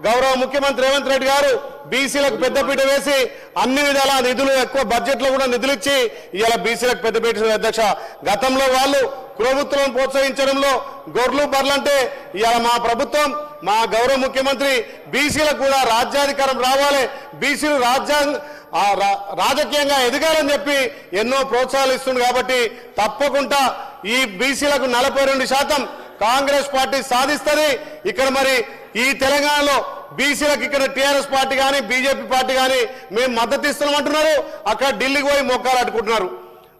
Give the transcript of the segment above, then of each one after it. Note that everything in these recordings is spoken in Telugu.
గౌరవ ముఖ్యమంత్రి రేవంత్ రెడ్డి గారు బీసీలకు పెద్దపీట వేసి అన్ని విధాల నిధులు ఎక్కువ బడ్జెట్ లో కూడా నిధులు ఇచ్చి ఇవాళ బీసీలకు పెద్దపీట అధ్యక్ష గతంలో వాళ్ళు ప్రభుత్వం ప్రోత్సహించడంలో గొర్రెలు బర్లంటే ఇవాళ మా ప్రభుత్వం మా గౌరవ ముఖ్యమంత్రి బీసీలకు కూడా రాజ్యాధికారం రావాలి బీసీలు రాజకీయంగా ఎదగాలని చెప్పి ఎన్నో ప్రోత్సాహాలు ఇస్తుంది కాబట్టి తప్పకుండా ఈ బీసీలకు 42% కాంగ్రెస్ పార్టీ సాధిస్తుంది ఇక్కడ మరి ఈ తెలంగాణలో బీసీలకు ఇక్కడ టీఆర్ఎస్ పార్టీ కానీ బీజేపీ పార్టీ కానీ మేము మద్దతు ఇస్తున్నామంటున్నారు అక్కడ ఢిల్లీకి పోయి మొక్కాలు అట్టుకుంటున్నారు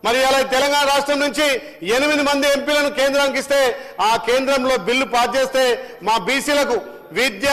మరి అలా తెలంగాణ రాష్ట్రం నుంచి 8 మంది ఎంపీలను కేంద్రానికి ఇస్తే ఆ కేంద్రంలో బిల్లు పాస్ చేస్తే మా బీసీలకు విద్య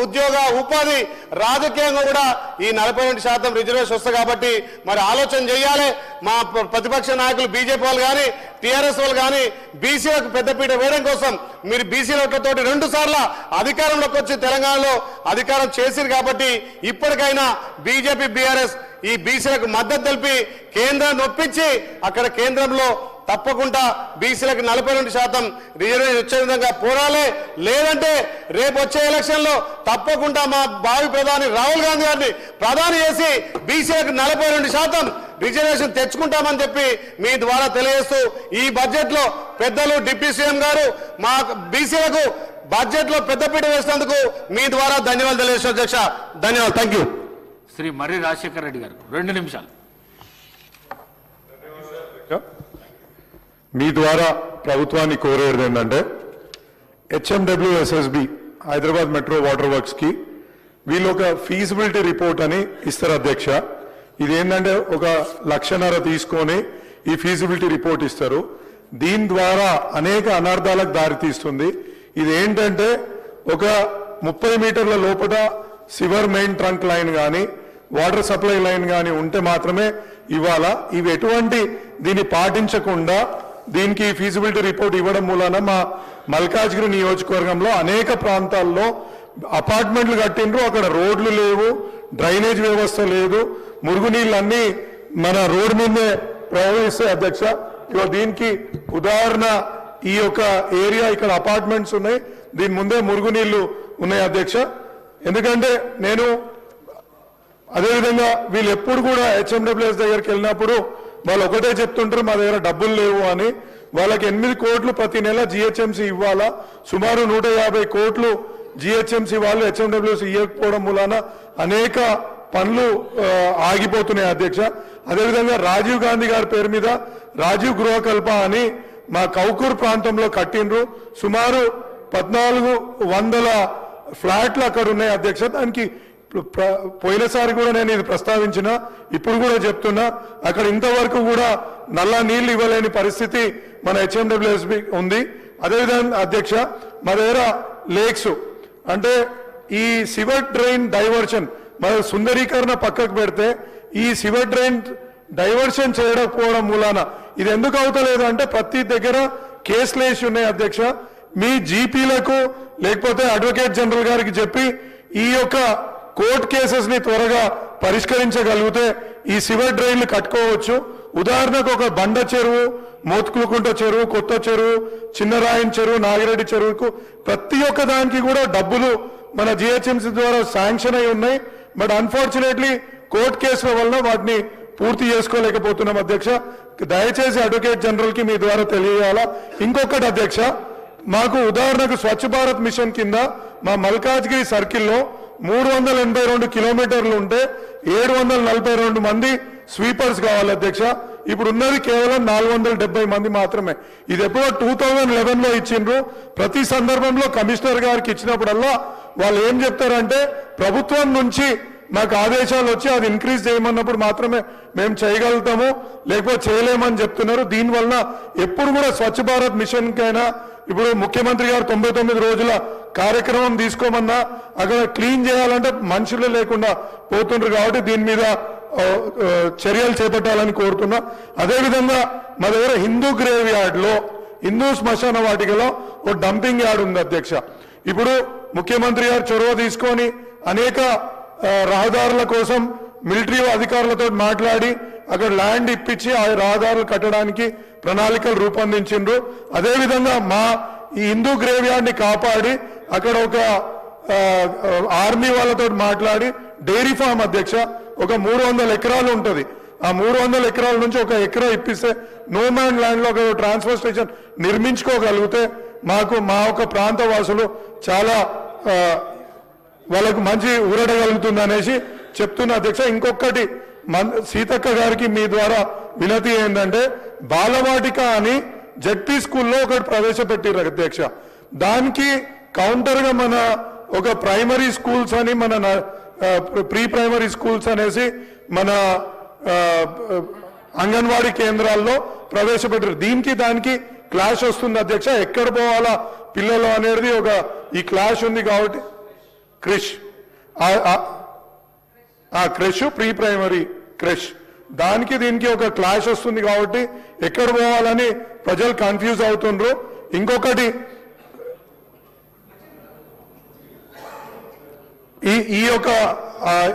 ఉద్యోగ ఉపాధి రాజకీయంగా కూడా ఈ 42% రిజర్వేషన్ వస్తుంది కాబట్టి మరి ఆలోచన చేయాలి మా ప్రతిపక్ష నాయకులు బీజేపీ వాళ్ళు కానీ టీఆర్ఎస్ వాళ్ళు కానీ బీసీలకు పెద్దపీట వేయడం కోసం మీరు బీసీలతో 2 సార్లు అధికారంలోకి వచ్చి తెలంగాణలో అధికారం చేసిరు కాబట్టి ఇప్పటికైనా బీజేపీ బీఆర్ఎస్ ఈ బీసీలకు మద్దతు తెలిపి కేంద్రాన్ని ఒప్పించి అక్కడ కేంద్రంలో తప్పకుండా బీసీలకు 42% రిజర్వేషన్ వచ్చే విధంగా పోరాలి లేదంటే రేపు వచ్చే ఎలక్షన్ లో తప్పకుండా మా భావి ప్రధాని రాహుల్ గాంధీ గారిని ప్రధాని చేసి బీసీలకు 42% రిజర్వేషన్ తెచ్చుకుంటామని చెప్పి మీ ద్వారా తెలియజేస్తూ ఈ బడ్జెట్ లో పెద్దలు డిప్యూటీ సీఎం గారు మా బీసీలకు బడ్జెట్ లో పెద్దపీట వేసినందుకు మీ ద్వారా ధన్యవాదాలు తెలియజేస్తారు అధ్యక్ష ధన్యవాదాలు థ్యాంక్ యూ శ్రీ మర్రి రాజశేఖర రెడ్డి గారు 2 నిమిషాలు మీ ద్వారా ప్రభుత్వాన్ని కోరేది ఏంటంటే HMWSSB Hyderabad metro water works కి వీళ్ళు ఒక ఫీజిబిలిటీ రిపోర్ట్ అని ఇస్తారు అధ్యక్ష ఇదేంటంటే 1.5 లక్ష తీసుకొని ఈ ఫీజిబిలిటీ రిపోర్ట్ ఇస్తారు దీని ద్వారా అనేక అనర్థాలకు దారితీస్తుంది ఇది ఏంటంటే ఒక 30 మీటర్ల లోపల సివర్ మెయిన్ ట్రంక్ లైన్ కానీ వాటర్ సప్లై లైన్ కానీ ఉంటే మాత్రమే ఇవాళ ఇవి ఎటువంటి దీన్ని పాటించకుండా దీనికి ఫీజిబిలిటీ రిపోర్ట్ ఇవ్వడం మూలాన మా మల్కాజ్గిరి నియోజకవర్గంలో అనేక ప్రాంతాల్లో అపార్ట్మెంట్లు కట్టిండ్రు అక్కడ రోడ్లు లేవు డ్రైనేజ్ వ్యవస్థ లేదు మురుగునీళ్ళన్నీ మన రోడ్డు మీదే ప్రవహిస్తాయి అధ్యక్ష దీనికి ఉదాహరణ ఈ యొక్క ఏరియా ఇక్కడ అపార్ట్మెంట్స్ ఉన్నాయి దీని ముందే మురుగునీళ్లు ఉన్నాయి అధ్యక్ష ఎందుకంటే నేను అదేవిధంగా వీళ్ళు ఎప్పుడు కూడా హెచ్ఎండబ్ల్యూఎస్ దగ్గరికి వెళ్ళినప్పుడు వాళ్ళు ఒకటే చెప్తుంటారు మా దగ్గర డబ్బులు లేవు అని వాళ్ళకి 8 కోట్లు ప్రతి నెల జిహెచ్ఎంసీ ఇవ్వాలా సుమారు 150 కోట్లు జిహెచ్ఎంసీ వాళ్ళు హెచ్ఎండబ్ల్యూఎస్ ఇవ్వకపోవడం మూలాన అనేక పనులు ఆగిపోతున్నాయి అధ్యక్ష అదేవిధంగా రాజీవ్ గాంధీ గారి పేరు మీద రాజీవ్ గృహకల్ప అని మా కౌకూర్ ప్రాంతంలో కట్టిండ్రు సుమారు 1400 ఫ్లాట్లు అక్కడ ఉన్నాయి అధ్యక్ష దానికి పోయినసారి కూడా నేను ఇది ప్రస్తావించిన ఇప్పుడు కూడా చెప్తున్నా అక్కడ ఇంతవరకు కూడా నల్ల నీళ్లు ఇవ్వలేని పరిస్థితి మన హెచ్ఎండబ్ల్యూఎస్బి ఉంది అదేవిధంగా అధ్యక్ష మా దగ్గర లేక్స్ అంటే ఈ సివర్ డ్రైన్ డైవర్షన్ మన సుందరీకరణ పక్కకు పెడితే ఈ సివర్ డ్రైన్ డైవర్షన్ చేయకపోవడం మూలాన ఇది ఎందుకు అవుతలేదు అంటే ప్రతి దగ్గర కేసులు వేసి ఉన్నాయి అధ్యక్ష మీ జీపీలకు లేకపోతే అడ్వకేట్ జనరల్ గారికి చెప్పి ఈ యొక్క కోర్టు కేసెస్ ని త్వరగా పరిష్కరించగలిగితే ఈ సివర్ డ్రైన్లు కట్టుకోవచ్చు ఉదాహరణకు ఒక బండ చెరువు మోత్కులకుంట చెరువు కొత్త చెరువు చిన్నరాయన్ చెరువు నాగిరెడ్డి చెరువుకు ప్రతి ఒక్క దానికి కూడా డబ్బులు మన జిహెచ్ఎంసీ ద్వారా శాంక్షన్ అయి ఉన్నాయి బట్ అన్ఫార్చునేట్లీ కోర్టు కేసుల వల్ల వాటిని పూర్తి చేసుకోలేకపోతున్నాం అధ్యక్ష దయచేసి అడ్వకేట్ జనరల్ కి మీ ద్వారా తెలియజేయాలా ఇంకొకటి అధ్యక్ష మాకు ఉదాహరణకు స్వచ్ఛ భారత్ మిషన్ కింద మా మల్కాజ్గిరి సర్కిల్లో 382 కిలోమీటర్లు ఉంటే 742 మంది స్వీపర్స్ కావాలి అధ్యక్ష ఇప్పుడు ఉన్నది కేవలం 470 మంది మాత్రమే ఇది ఎప్పుడో 2011లో ఇచ్చిండ్రు ప్రతి సందర్భంలో కమిషనర్ గారికి ఇచ్చినప్పుడల్లా వాళ్ళు ఏం చెప్తారంటే ప్రభుత్వం నుంచి మాకు ఆదేశాలు వచ్చి అది ఇంక్రీజ్ చేయమన్నప్పుడు మాత్రమే మేము చేయగలుగుతాము లేకపోతే చేయలేమని చెప్తున్నారు దీనివల్ల ఎప్పుడు కూడా స్వచ్ఛ భారత్ మిషన్ కైనా ఇప్పుడు ముఖ్యమంత్రి గారు 99 రోజుల కార్యక్రమం తీసుకోమన్నా అక్కడ క్లీన్ చేయాలంటే మనుషులు లేకుండా పోతుండ్రు కాబట్టి దీని మీద చర్యలు చేపట్టాలని కోరుతున్నా అదేవిధంగా మా దగ్గర హిందూ గ్రేవ్ యార్డ్ లో హిందూ శ్మశాన వాటికలో ఒక డంపింగ్ యార్డ్ ఉంది అధ్యక్ష ఇప్పుడు ముఖ్యమంత్రి గారు చొరవ తీసుకొని అనేక రహదారుల కోసం మిలిటరీ అధికారులతో మాట్లాడి అక్కడ ల్యాండ్ ఇప్పించి ఆ రహదారులు కట్టడానికి ప్రణాళికలు రూపొందించిండ్రు అదేవిధంగా మా ఈ హిందూ గ్రేవ్ యార్డ్ ని కాపాడి అక్కడ ఒక ఆర్మీ వాళ్ళతో మాట్లాడి డైరీ ఫామ్ అధ్యక్ష ఒక 300 ఎకరాలు ఉంటుంది. ఆ 300 ఎకరాల నుంచి ఒక ఎకరా ఇప్పిస్తే నో మ్యాన్ ల్యాండ్ లో ఒక ట్రాన్స్ఫర్ స్టేషన్ నిర్మించుకోగలిగితే మాకు మా యొక్క ప్రాంత వాసులు చాలా వాళ్ళకు మంచి ఊరటగలుగుతుంది అనేసి చెప్తున్న అధ్యక్ష. ఇంకొకటి సీతక్క గారికి మీ ద్వారా వినతి ఏంటంటే బాలవాటిక అని జడ్పీ స్కూల్లో ఒకటి ప్రవేశపెట్టారు అధ్యక్ష. దానికి కౌంటర్ గా మన ఒక ప్రైమరీ స్కూల్స్ అని మన ప్రీ ప్రైమరీ స్కూల్స్ అనేసి మన అంగన్వాడీ కేంద్రాల్లో ప్రవేశపెట్టారు. దీనికి దానికి క్లాష్ వస్తుంది అధ్యక్ష. ఎక్కడ పోవాలా పిల్లలు అనేది ఒక ఈ క్లాష్ ఉంది కాబట్టి క్రిష్ క్రిష్ ప్రీ ప్రైమరీ క్రిష్ దానికి దీనికి ఒక క్లాష్ వస్తుంది కాబట్టి ఎక్కడ పోవాలని ప్రజలు కన్ఫ్యూజ్ అవుతుండ్రు. ఇంకొకటి ఈ యొక్క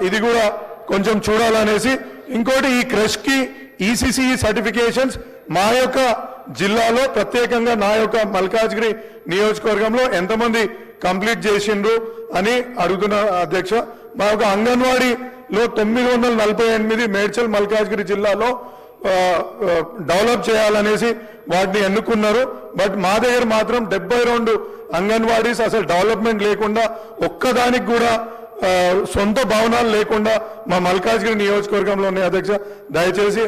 ఇది కూడా కొంచెం చూడాలనేసి ఇంకోటి ఈ క్రష్ కి ఈసీసీ సర్టిఫికేషన్స్ మా యొక్క జిల్లాలో ప్రత్యేకంగా నా యొక్క మల్కాజ్గిరి నియోజకవర్గంలో ఎంతమంది కంప్లీట్ చేసిండ్రు అని అడుగుతున్న అధ్యక్ష. మా యొక్క అంగన్వాడీలో 948 మేడ్చల్ మల్కాజ్గిరి జిల్లాలో డెవలప్ చేయాలనేసి వాటిని ఎన్నుకున్నారు. బట్ మా దగ్గర మాత్రం 72 అంగన్వాడీస్ అసలు డెవలప్మెంట్ లేకుండా ఒక్కదానికి కూడా సొంత భవనాలు లేకుండా మా మల్కాజ్గిరి నియోజకవర్గంలో ఉన్నాయి అధ్యక్ష. దయచేసి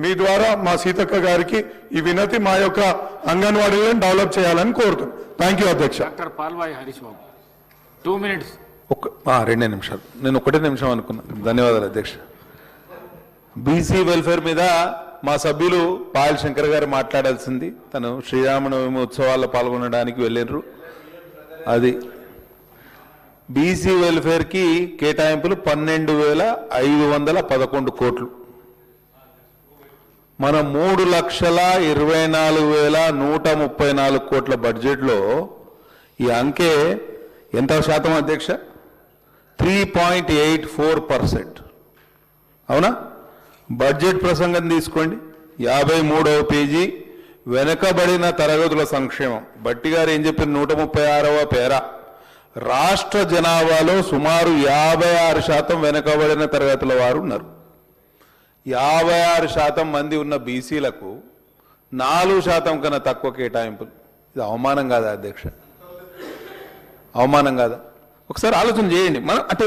మీ ద్వారా మా సీతక్క గారికి ఈ వినతి మా యొక్క అంగన్వాడీలను డెవలప్ చేయాలని కోరుతున్నాను. థ్యాంక్ యూ అధ్యక్ష. డాక్టర్ పాల్వాయి హరీష్ బాబు 2 minutes. 2 నిమిషాలు. నేను 1 నిమిషం అనుకున్నాను. ధన్యవాదాలు అధ్యక్ష. బీసీ వెల్ఫేర్ మీద మా సభ్యులు పాయల్ శంకర్ గారు మాట్లాడాల్సింది. తను శ్రీరామనవమి ఉత్సవాల్లో పాల్గొనడానికి వెళ్ళినారు. అది బీసీ వెల్ఫేర్కి కేటాయింపులు 12,511 కోట్లు. మన 3,24,134 కోట్ల బడ్జెట్లో ఈ అంకె ఎంత శాతం అధ్యక్ష? 3.84%. అవునా? బడ్జెట్ ప్రసంగం తీసుకోండి, 53వ పేజీ, వెనుకబడిన తరగతుల సంక్షేమం. భట్టి గారు ఏం చెప్పిన 136వ పేర, రాష్ట్ర జనాభాలో సుమారు 56% వెనుకబడిన తరగతుల వారు ఉన్నారు. 56% మంది ఉన్న బీసీలకు 4% కన్నా తక్కువ కేటాయింపులు. ఇది అవమానం కాదా అధ్యక్ష? అవమానం కాదా? ఒకసారి ఆలోచన చేయండి. మనం అంటే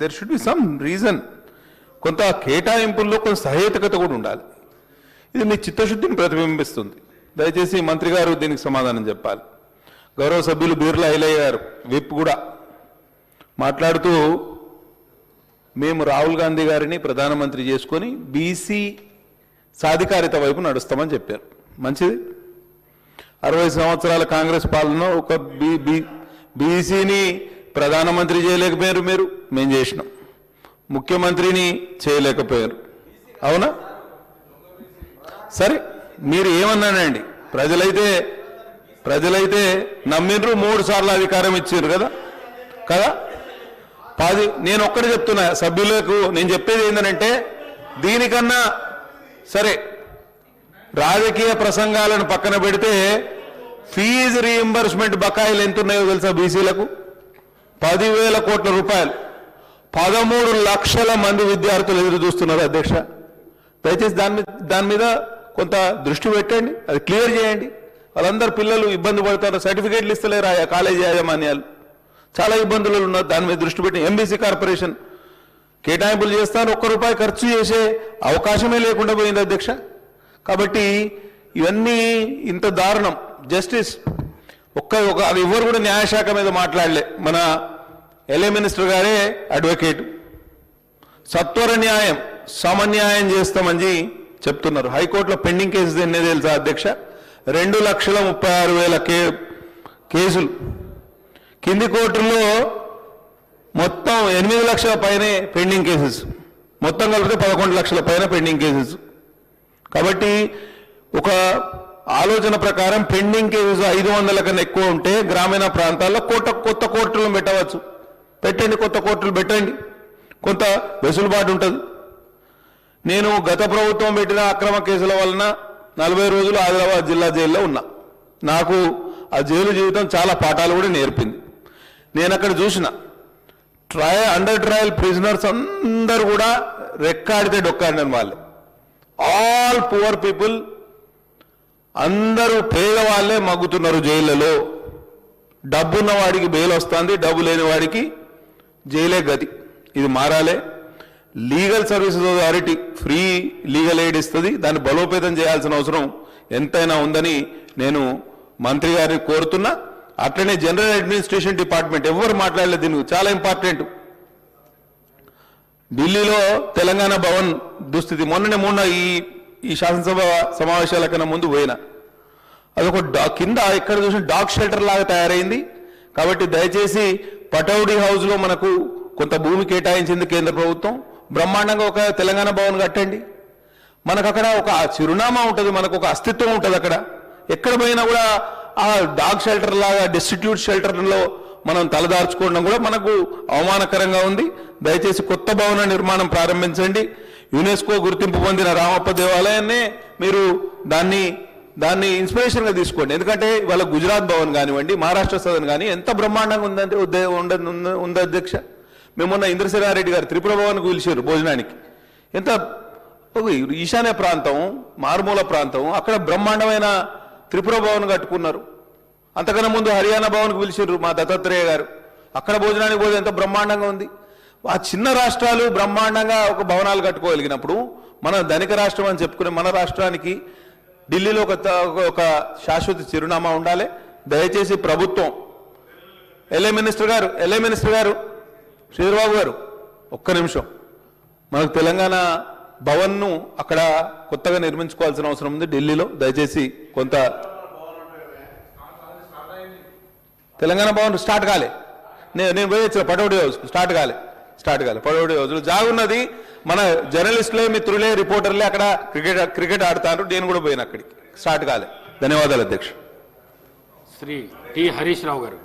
there should be some reason. కొంత కేటాయింపుల్లో కొంత సహేతుకత కూడా ఉండాలి. ఇది మీ చిత్తశుద్ధిని ప్రతిబింబిస్తుంది. దయచేసి మంత్రి గారు దీనికి సమాధానం చెప్పాలి. గౌరవ సభ్యులు బీర్లా ఐలయ్య గారు విప్ కూడా మాట్లాడుతూ మేము రాహుల్ గాంధీ గారిని ప్రధానమంత్రి చేసుకొని బీసీ సాధికారిత వైపు నడుస్తామని చెప్పారు. మంచిది. 60 సంవత్సరాల కాంగ్రెస్ పాలన ఒక బీసీని ప్రధానమంత్రి చేయలేకపోయారు మీరు, మేము చేసినాం. ముఖ్యమంత్రిని చేయలేకపోయారు. అవునా? సరే, మీరు ఏమన్నానండి, ప్రజలైతే నమ్మిండ్రు, 3 సార్లు అధికారం ఇచ్చారు కదా. నేను ఒక్కటి చెప్తున్నా సభ్యులకు, నేను చెప్పేది ఏంటంటే దీనికన్నా సరే రాజకీయ ప్రసంగాలను పక్కన పెడితే ఫీజు రీయింబర్స్మెంట్ బకాయిలు ఎంత ఉన్నాయో తెలుసా బీసీలకు? 10,000 కోట్ల రూపాయలు. 13 లక్షల మంది విద్యార్థులు ఎదురు చూస్తున్నారు అధ్యక్ష. దయచేసి దాని మీద కొంత దృష్టి పెట్టండి, అది క్లియర్ చేయండి. వాళ్ళందరూ పిల్లలు ఇబ్బంది పడతారు, సర్టిఫికేట్లు ఇస్తలేరు ఆయా కాలేజీ యాజమాన్యాలు, చాలా ఇబ్బందులు ఉన్నారు. దాని మీద దృష్టి పెట్టి ఎంబీసీ కార్పొరేషన్ కేటాయింపులు చేస్తారు, ₹1 ఖర్చు చేసే అవకాశమే లేకుండా పోయింది అధ్యక్ష. కాబట్టి ఇవన్నీ ఇంత దారుణం. జస్టిస్ అది ఎవరు కూడా న్యాయశాఖ మీద మాట్లాడలే. మన ఎల్ఏ మినిస్టర్ గారే అడ్వకేట్. సత్వర న్యాయం, సమన్యాయం చేస్తామని చెప్తున్నారు. హైకోర్టులో పెండింగ్ కేసులు ఎన్ని తెలుసా అధ్యక్ష? 2,36,000 కేసులు. కింది కోర్టుల్లో మొత్తం 8 లక్షల పైనే పెండింగ్ కేసెస్, మొత్తం కలిపితే 11 లక్షల పైన పెండింగ్ కేసెస్. కాబట్టి ఒక ఆలోచన ప్రకారం పెండింగ్ కేసెస్ 500 కన్నా ఎక్కువ ఉంటే గ్రామీణ ప్రాంతాల్లో కొత్త కోర్టులను పెట్టవచ్చు. పెట్టండి, కొత్త కోర్టులు పెట్టండి, కొంత వెసులుబాటు ఉంటుంది. నేను గత ప్రభుత్వం పెట్టిన అక్రమ కేసుల వలన 40 రోజులు ఆదిలాబాద్ జిల్లా జైల్లో ఉన్నా. నాకు ఆ జైలు జీవితం చాలా పాఠాలు కూడా నేర్పింది. నేను అక్కడ చూసిన అండర్ ట్రయల్ ప్రిజనర్స్ అందరూ కూడా రెక్కాడితే డొక్కాడిన వాళ్ళే, ఆల్ పువర్ పీపుల్, అందరూ పేదవాళ్లే మగ్గుతున్నారు జైళ్ళలో. డబ్బున్న వాడికి బెయిల్ వస్తుంది, డబ్బు లేని వాడికి జైలే గతి. ఇది మారాలే. Legal services authority free legal aid ఇస్తుంది, దాన్ని బలోపేతం చేయాల్సిన అవసరం ఎంతైనా ఉందని నేను మంత్రి గారిని కోరుతున్నా. అట్లనే జనరల్ అడ్మినిస్ట్రేషన్ డిపార్ట్మెంట్ ఎవరు మాట్లాడలేదు, దీనికి చాలా ఇంపార్టెంట్. ఢిల్లీలో తెలంగాణ భవన్ దుస్థితి మొన్న ఈ శాసనసభ సమావేశాల కన్నా ముందు పోయినా, అదొక కింద ఎక్కడ చూసిన డాగ్ షెల్టర్ లాగా తయారైంది. కాబట్టి దయచేసి పటౌడీ హౌస్లో మనకు కొంత భూమి కేటాయించింది కేంద్ర ప్రభుత్వం, బ్రహ్మాండంగా ఒక తెలంగాణ భవన్ కట్టండి. మనకు అక్కడ ఒక చిరునామా ఉంటుంది, మనకు ఒక అస్తిత్వం ఉంటుంది. అక్కడ ఎక్కడ పోయినా కూడా ఆ డాగ్ షెల్టర్ లాగా డిస్టిట్యూట్ షెల్టర్లో మనం తలదార్చుకోవడం కూడా మనకు అవమానకరంగా ఉంది. దయచేసి కొత్త భవన నిర్మాణం ప్రారంభించండి. యునెస్కో గుర్తింపు పొందిన రామప్ప దేవాలయాన్నే మీరు దాన్ని ఇన్స్పిరేషన్గా తీసుకోండి. ఎందుకంటే ఇవాళ గుజరాత్ భవన్ కానివ్వండి, మహారాష్ట్ర సదన్ కానీ ఎంత బ్రహ్మాండంగా ఉందంటే ఉంది అధ్యక్ష. మేము మొన్న ఇంద్రసేనారెడ్డి గారు త్రిపుర భవన్కు పిలిచారు భోజనానికి. ఎంత ఈశాన్య ప్రాంతం, మారుమూల ప్రాంతం, అక్కడ బ్రహ్మాండమైన త్రిపుర భవన్ కట్టుకున్నారు. అంతకన్నా ముందు హర్యానా భవన్కు పిలిచారు మా దత్తాత్రేయ గారు, అక్కడ భోజనానికి పోతే ఎంత బ్రహ్మాండంగా ఉంది. ఆ చిన్న రాష్ట్రాలు బ్రహ్మాండంగా ఒక భవనాలు కట్టుకోగలిగినప్పుడు మన ధనిక రాష్ట్రం అని చెప్పుకునే మన రాష్ట్రానికి ఢిల్లీలో ఒక శాశ్వత చిరునామా ఉండాలి. దయచేసి ప్రభుత్వం, ఎల్ఏ మినిస్టర్ గారు శ్రీధర్బాబు గారు, ఒక్క నిమిషం, మనకు తెలంగాణ భవన్ను అక్కడ కొత్తగా నిర్మించుకోవాల్సిన అవసరం ఉంది ఢిల్లీలో. దయచేసి కొంత తెలంగాణ భవన్ స్టార్ట్ కాలే, నేను పోయొచ్చు పటౌడీ హౌస్ స్టార్ట్ కాలే. పటౌడీ హౌస్ జాగున్నది. మన జర్నలిస్టులే, మిత్రులే, రిపోర్టర్లే అక్కడ క్రికెట్ ఆడతారు. నేను కూడా పోయిన అక్కడికి, స్టార్ట్ కాలే. ధన్యవాదాలు అధ్యక్ష. శ్రీ టి హరీష్ రావు గారు.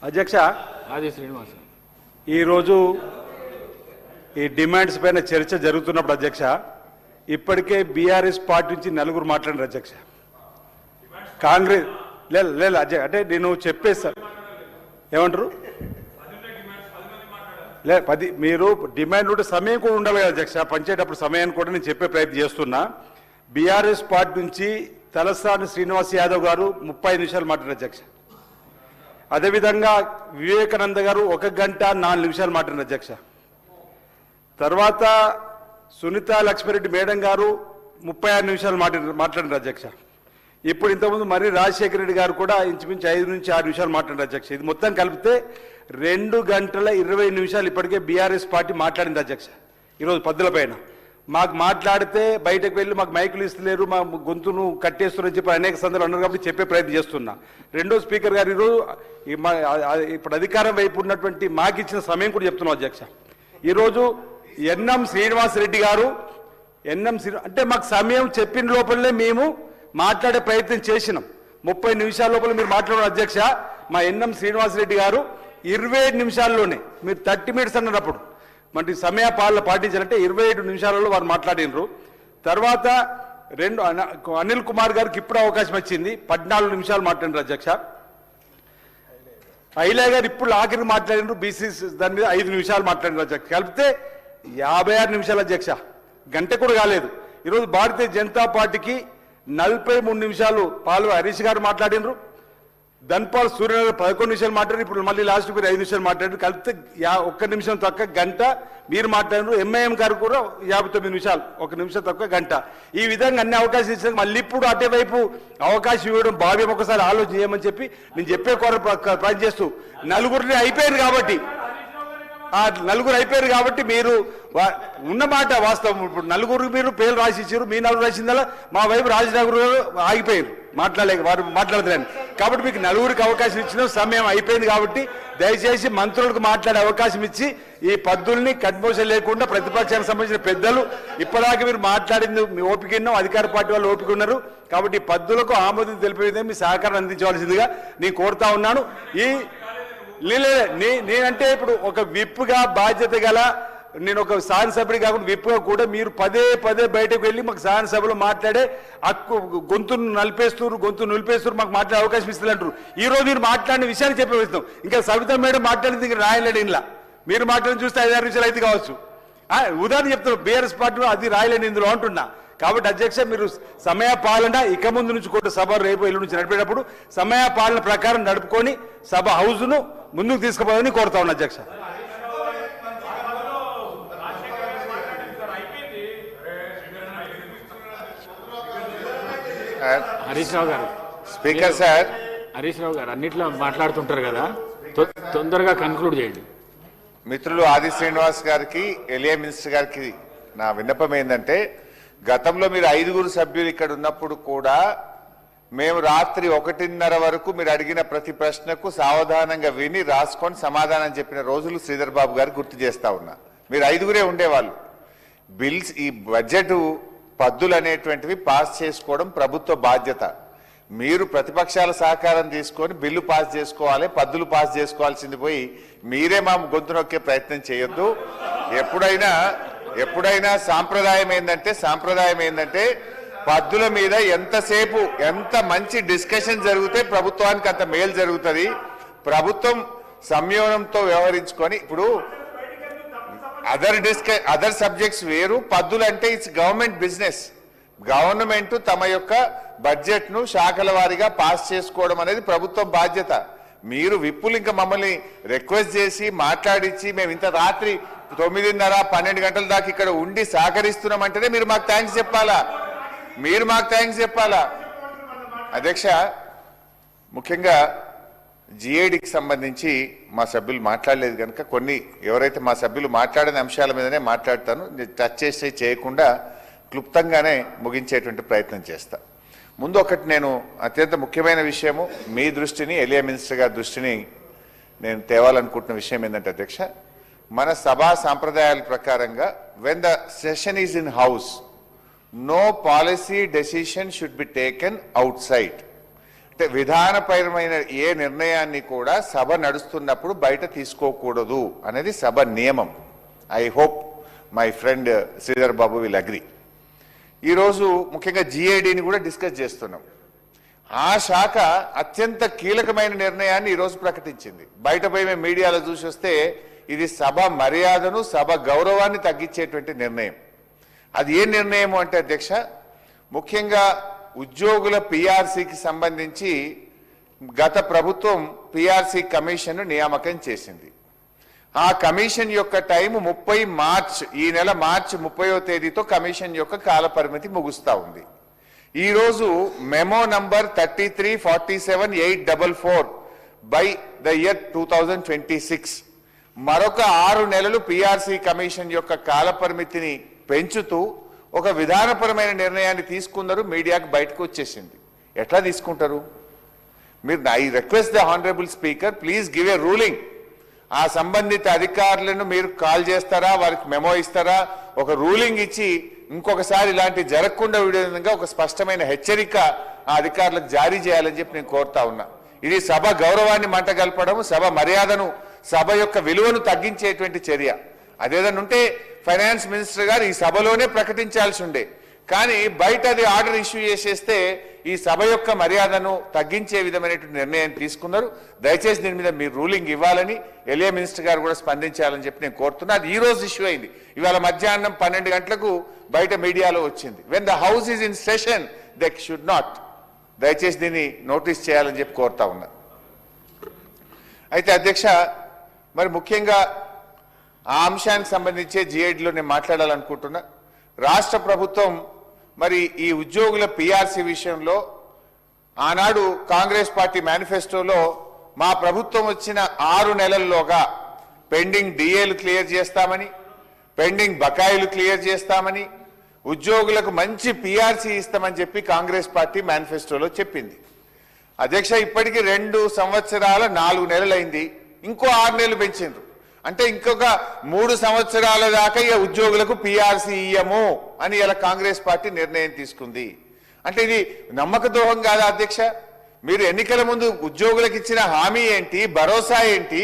అధ్యక్ష, ఆది శ్రీనివాస్. ఈరోజు ఈ డిమాండ్స్ పైన చర్చ జరుగుతున్నప్పుడు అధ్యక్ష, ఇప్పటికే బీఆర్ఎస్ పార్టీ నుంచి నలుగురు మాట్లాడారు అధ్యక్ష. కాంగ్రెస్ లేదు అధ్యక్ష, అంటే నేను చెప్పేస్తాను. ఏమంటారు? మీరు డిమాండ్ ఉంటే సమయం కూడా ఉండాలి కదా అధ్యక్ష, పంచేటప్పుడు సమయాన్ని కూడా నేను చెప్పే ప్రయత్నం చేస్తున్నా. బీఆర్ఎస్ పార్టీ నుంచి తలసాని శ్రీనివాస్ యాదవ్ గారు 30 నిమిషాలు మాట్లాడారు అధ్యక్ష. అదేవిధంగా వివేకానంద గారు 1 గంట 4 నిమిషాలు మాట్లాడారు అధ్యక్ష. తర్వాత సునీత లక్ష్మిరెడ్డి మేడం గారు 36 నిమిషాలు మాట్లాడారు అధ్యక్ష. ఇప్పుడు ఇంతకుముందు మరి రాజశేఖర రెడ్డి గారు కూడా ఇంచుమించు 5 నుంచి 6 నిమిషాలు మాట్లాడారు అధ్యక్ష. ఇది మొత్తం కలిపితే 2 గంటల 20 నిమిషాలు ఇప్పటికే బీఆర్ఎస్ పార్టీ మాట్లాడింది అధ్యక్ష. ఈరోజు పద్దుల పైన మాకు మాట్లాడితే బయటకు వెళ్ళి మాకు మైకులు ఇస్తలేరు, మా గొంతును కట్టేస్తున్నారని చెప్పి అనేక సందర్భాలు అన్నారు. కాబట్టి చెప్పే ప్రయత్నం చేస్తున్నా. రెండో స్పీకర్ గారు ఈరోజు ఇప్పుడు అధికారం వైపు ఉన్నటువంటి మాకు ఇచ్చిన సమయం కూడా చెప్తున్నాం అధ్యక్ష. ఈరోజు ఎన్ఎం శ్రీనివాసరెడ్డి గారు అంటే మాకు సమయం చెప్పిన లోపలనే మేము మాట్లాడే ప్రయత్నం చేసినాం. 30 నిమిషాల లోపల మీరు మాట్లాడారు అధ్యక్ష. మా ఎన్ఎం శ్రీనివాసరెడ్డి గారు 25 నిమిషాల్లోనే, మీరు 30 మినిట్స్ అన్నప్పుడు మరి సమయ పాలన పాటించాలంటే 27 నిమిషాలలో వారు మాట్లాడినరు. తర్వాత అనిల్ కుమార్ గారికి ఇప్పుడు అవకాశం వచ్చింది, 14 నిమిషాలు మాట్లాడినారు అధ్యక్ష. ఐలా గారు ఇప్పుడు ఆఖరి మాట్లాడినారు, బీసీ దాని మీద 5 నిమిషాలు మాట్లాడినారు అధ్యక్ష. కలిపితే 56 నిమిషాలు అధ్యక్ష, గంట కూడా కాలేదు. ఈరోజు భారతీయ జనతా పార్టీకి 43 నిమిషాలు పాలు హరీష్ గారు మాట్లాడినారు. ధన్పాల్ సూర్యనగర్ 11 నిమిషాలు మాట్లాడారు. ఇప్పుడు మళ్ళీ లాస్ట్ మీరు 5 నిమిషాలు మాట్లాడారు. కలిపితే 1 నిమిషం తక్కువ గంట మీరు మాట్లాడారు. ఎంఐఎం గారు కూడా 59 నిమిషాలు, 1 నిమిషం తక్కువ గంట. ఈ విధంగా అన్ని అవకాశం ఇచ్చిన మళ్ళీ ఇప్పుడు అటే వైపు అవకాశం ఇవ్వడం భావ్యం, ఒకసారి ఆలోచన చేయమని చెప్పి నేను చెప్పే పని చేస్తూ నలుగురిని అయిపోయారు కాబట్టి మీరు ఉన్న మాట వాస్తవం. ఇప్పుడు నలుగురు మీరు పేర్లు రాసి ఇచ్చారు, మీ నలుగురు రాసిందలా మా వైపు రాజనగర్ ఆగిపోయారు, మాట్లాడలేక వారు మాట్లాడలేని. కాబట్టి మీకు నలుగురికి అవకాశం ఇచ్చిన సమయం అయిపోయింది. కాబట్టి దయచేసి మంత్రులకు మాట్లాడే అవకాశం ఇచ్చి ఈ పద్దుల్ని కన్ఫ్యూజన్ లేకుండా ప్రతిపక్షానికి సంబంధించిన పెద్దలు ఇప్పటిదాకా మీరు మాట్లాడింది మీ ఓపిక ఉన్నాం, అధికార పార్టీ వాళ్ళు ఓపిక ఉన్నారు. కాబట్టి పద్దులకు ఆమోదం తెలిపే విధంగా మీ సహకారం అందించవలసిందిగా నేను కోరుతా ఉన్నాను. నేనంటే ఇప్పుడు ఒక విప్పుగా బాధ్యత గల నేను ఒక శాసనసభ్యుడి కాకుండా విప్పుగా కూడా మీరు పదే పదే బయటకు వెళ్ళి మాకు శాసనసభలో మాట్లాడే గొంతును నిలిపేస్తూరు మాకు మాట్లాడే అవకాశం ఇస్తుందంటారు. ఈ రోజు మీరు మాట్లాడిన విషయాన్ని చెప్పేస్తాం. ఇంకా సవితా మేడం మాట్లాడింది ఇంకా రాయలేడు ఇంట్లో. మీరు మాట్లాడిన చూస్తే 5-6 నిమిషాలు అయితే కావచ్చు. ఉదాహరణ చెప్తున్నారు బీఆర్ఎస్ పార్టీలో అది రాయలేని ఇందులో అంటున్నా. కాబట్టి అధ్యక్ష మీరు సమయ పాలన ఇక ముందు నుంచి కూడా సభ రేపు ఎల్లుండి నుంచి నడిపేటప్పుడు సమయ పాలన ప్రకారం నడుపుకొని సభ హౌస్ను ముందుకు తీసుకుపోవాలని కోరుతా ఉన్నా అధ్యక్ష. హరీష్ రావు గారు, స్పీకర్ సార్, హరీష్ రావు గారు అన్నిట్లో మాట్లాడుతుంటారు కదా, తొందరగా కన్క్లూడ్ చేయండి. మిత్రులు ఆది శ్రీనివాస్ గారికి, ఎలియా మినిస్టర్ గారికి నా విన్నపం ఏంటంటే, గతంలో మీరు 5 సభ్యులు ఇక్కడ ఉన్నప్పుడు కూడా మేము రాత్రి 1:30 వరకు మీరు అడిగిన ప్రతి ప్రశ్నకు సావధానంగా విని రాసుకొని సమాధానం చెప్పిన రోజులు శ్రీధర్ బాబు గారు గుర్తు చేస్తా ఉన్నా. మీరు 5 ఉండేవాళ్ళు. బిల్స్, ఈ బడ్జెట్ పద్దులు అనేటువంటివి పాస్ చేసుకోవడం ప్రభుత్వ బాధ్యత. మీరు ప్రతిపక్షాల సహకారం తీసుకొని బిల్లు పాస్ చేసుకోవాలి, పద్దులు పాస్ చేసుకోవాల్సింది పోయి మీరే మా గొంతు నొక్కే ప్రయత్నం చేయొద్దు. ఎప్పుడైనా సాంప్రదాయం ఏంటంటే పద్దుల మీద ఎంతసేపు ఎంత మంచి డిస్కషన్ జరిగితే ప్రభుత్వానికి అంత మేలు జరుగుతుంది. ప్రభుత్వం సంయమనంతో వ్యవహరించుకొని, ఇప్పుడు అదర్ సబ్జెక్ట్స్ వేరు, పద్దులు అంటే ఇట్స్ గవర్నమెంట్ బిజినెస్. గవర్నమెంట్ తమ యొక్క బడ్జెట్ ను శాఖల వారీగా పాస్ చేసుకోవడం అనేది ప్రభుత్వం బాధ్యత. మీరు విప్పులు ఇంకా మమ్మల్ని రిక్వెస్ట్ చేసి మాట్లాడించి మేము ఇంత రాత్రి 9:30-12 గంటల దాకా ఇక్కడ ఉండి సహకరిస్తున్నామంటేనే మీరు మాకు థ్యాంక్స్ చెప్పాలా. అధ్యక్ష, ముఖ్యంగా జిఐడికి సంబంధించి మా సభ్యులు మాట్లాడలేదు కనుక ఎవరైతే మా సభ్యులు మాట్లాడిన అంశాల మీదనే మాట్లాడతాను. టచ్ చేసి చేయకుండా క్లుప్తంగానే ముగించేటువంటి ప్రయత్నం చేస్తా. ముందు ఒకటి నేను అత్యంత ముఖ్యమైన విషయము మీ దృష్టిని, ఎలియా మినిస్టర్ గారి దృష్టిని నేను తేవాలనుకుంటున్న విషయం ఏంటంటే అధ్యక్ష, మన సభా సాంప్రదాయాల ప్రకారంగా when the session is in house, no policy decision should be taken outside. అంటే విధానపరమైన ఏ నిర్ణయాన్ని కూడా సభ నడుస్తున్నప్పుడు బయట తీసుకోకూడదు అనేది సభ నియమం. I hope my friend Sridhar Babu will agree. ఈరోజు ముఖ్యంగా జిఐడిని కూడా డిస్కస్ చేస్తున్నాం. ఆ శాఖ అత్యంత కీలకమైన నిర్ణయాన్ని ఈరోజు ప్రకటించింది. బయట పోయి మేము మీడియాలో చూసి వస్తే ఇది సభ మర్యాదను, సభ గౌరవాన్ని తగ్గించేటువంటి నిర్ణయం. అది ఏ నిర్ణయం అంటే అధ్యక్ష, ముఖ్యంగా ఉద్యోగుల పిఆర్సీకి సంబంధించి గత ప్రభుత్వం పిఆర్సీ కమిషన్ నియామకం చేసింది. ఆ కమిషన్ యొక్క టైం 30 మార్చ్, ఈ నెల మార్చి 30వ తేదీతో కమిషన్ యొక్క కాల పరిమితి ముగుస్తా ఉంది. ఈరోజు memo number 3347/844 by the year 2026 మరొక 6 నెలలు పిఆర్సీ కమిషన్ యొక్క కాల పరిమితిని పెంచుతూ ఒక విధానపరమైన నిర్ణయాన్ని తీసుకున్నారు. మీడియాకు బయటకు వచ్చేసింది. ఎట్లా తీసుకుంటారు మీరు? I request the honourable speaker, please give a ruling. ఆ సంబంధిత అధికారులను మీరు కాల్ చేస్తారా, వారికి మెమో ఇస్తారా, ఒక రూలింగ్ ఇచ్చి ఇంకొకసారి ఇలాంటి జరగకుండా ఉండే విధంగా ఒక స్పష్టమైన హెచ్చరిక ఆ అధికారులకు జారీ చేయాలని చెప్పి నేను కోరుతా ఉన్నా. ఇది సభ గౌరవాన్ని మంటగల్పడం, సభ మర్యాదను, సభ యొక్క విలువను తగ్గించేటువంటి చర్య. అదేదన్నా ఉంటే ఫైనాన్స్ మినిస్టర్ గారు ఈ సభలోనే ప్రకటించాల్సి ఉండే, కానీ బయట అది ఆర్డర్ ఇష్యూ చేసేస్తే ఈ సభ యొక్క మర్యాదను తగ్గించే విధమైనటువంటి నిర్ణయం తీసుకున్నారు. దయచేసి దీని మీద మీరు రూలింగ్ ఇవ్వాలని ఎలియా మినిస్టర్ గారు కూడా స్పందించాలని చెప్పి నేను కోరుతున్నా. అది ఈ రోజు ఇష్యూ అయింది. ఇవాళ మధ్యాహ్నం 12 గంటలకు బయట మీడియాలో వచ్చింది. When the house is in session they should not. దయచేసి దీన్ని నోటీస్ చేయాలని చెప్పి కోరుతా ఉన్నా. అయితే అధ్యక్ష, మరి ముఖ్యంగా ఆ అంశానికి సంబంధించే జిఐడిలో నేను మాట్లాడాలనుకుంటున్నా. రాష్ట్ర ప్రభుత్వం మరి ఈ ఉద్యోగుల పిఆర్సీ విషయంలో ఆనాడు కాంగ్రెస్ పార్టీ మేనిఫెస్టోలో మా ప్రభుత్వం వచ్చిన 6 నెలల్లోగా పెండింగ్ డిఏలు క్లియర్ చేస్తామని, పెండింగ్ బకాయిలు క్లియర్ చేస్తామని, ఉద్యోగులకు మంచి పిఆర్సీ ఇస్తామని చెప్పి కాంగ్రెస్ పార్టీ మేనిఫెస్టోలో చెప్పింది. అధ్యక్ష, ఇప్పటికీ 2 సంవత్సరాల 4 నెలలైంది. ఇంకో 6 నెలలు పెంచిండ్రు. అంటే ఇంకొక 3 సంవత్సరాల దాకా ఈ ఉద్యోగులకు పిఆర్సీ ఇయ్యము అని ఇలా కాంగ్రెస్ పార్టీ నిర్ణయం తీసుకుంది. అంటే ఇది నమ్మక ద్రోహం కాదా అధ్యక్ష? మీరు ఎన్నికల ముందు ఉద్యోగులకు ఇచ్చిన హామీ ఏంటి, భరోసా ఏంటి?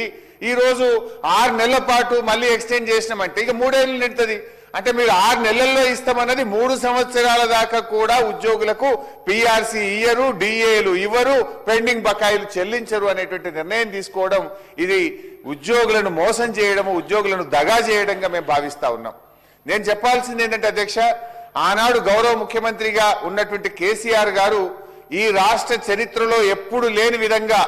ఈ రోజు 6 నెలల పాటు మళ్ళీ ఎక్స్టెండ్ చేసినామంటే ఇక 3 ఏళ్ళు నిండుతుంది. అంటే మీరు 6 నెలల్లో ఇస్తామన్నది 3 సంవత్సరాల దాకా కూడా ఉద్యోగులకు పిఆర్సీ ఇయ్యరు, డిఏలు ఇవ్వరు, పెండింగ్ బకాయిలు చెల్లించరు అనేటువంటి నిర్ణయం తీసుకోవడం ఇది ఉద్యోగులను మోసం చేయడము, ఉద్యోగులను దగా చేయడంగా మేము భావిస్తా ఉన్నాం. నేను చెప్పాల్సింది ఏంటంటే అధ్యక్ష, ఆనాడు గౌరవ ముఖ్యమంత్రిగా ఉన్నటువంటి కేసీఆర్ గారు ఈ రాష్ట్ర చరిత్రలో ఎప్పుడు లేని విధంగా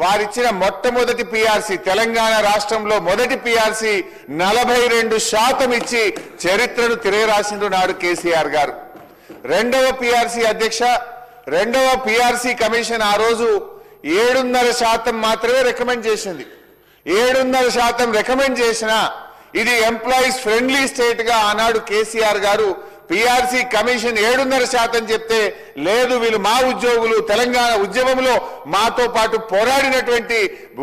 వారిచ్చిన మొట్టమొదటి పిఆర్సీ, తెలంగాణ రాష్ట్రంలో మొదటి పిఆర్సీ 42% ఇచ్చి చరిత్రను తిరగరాసిండు నాడు కేసీఆర్ గారు. రెండవ పిఆర్సీ అధ్యక్ష, రెండవ పిఆర్సీ కమిషన్ ఆ రోజు 7.5% మాత్రమే రికమెండ్ చేసింది. 7.5% రికమెండ్ చేసిన ఇది ఎంప్లాయీస్ ఫ్రెండ్లీ స్టేట్ గా ఆనాడు కేసీఆర్ గారు పిఆర్సీ కమిషన్ 7.5% చెప్తే లేదు వీళ్ళు మా ఉద్యోగులు, తెలంగాణ ఉద్యమంలో మాతో పాటు పోరాడినటువంటి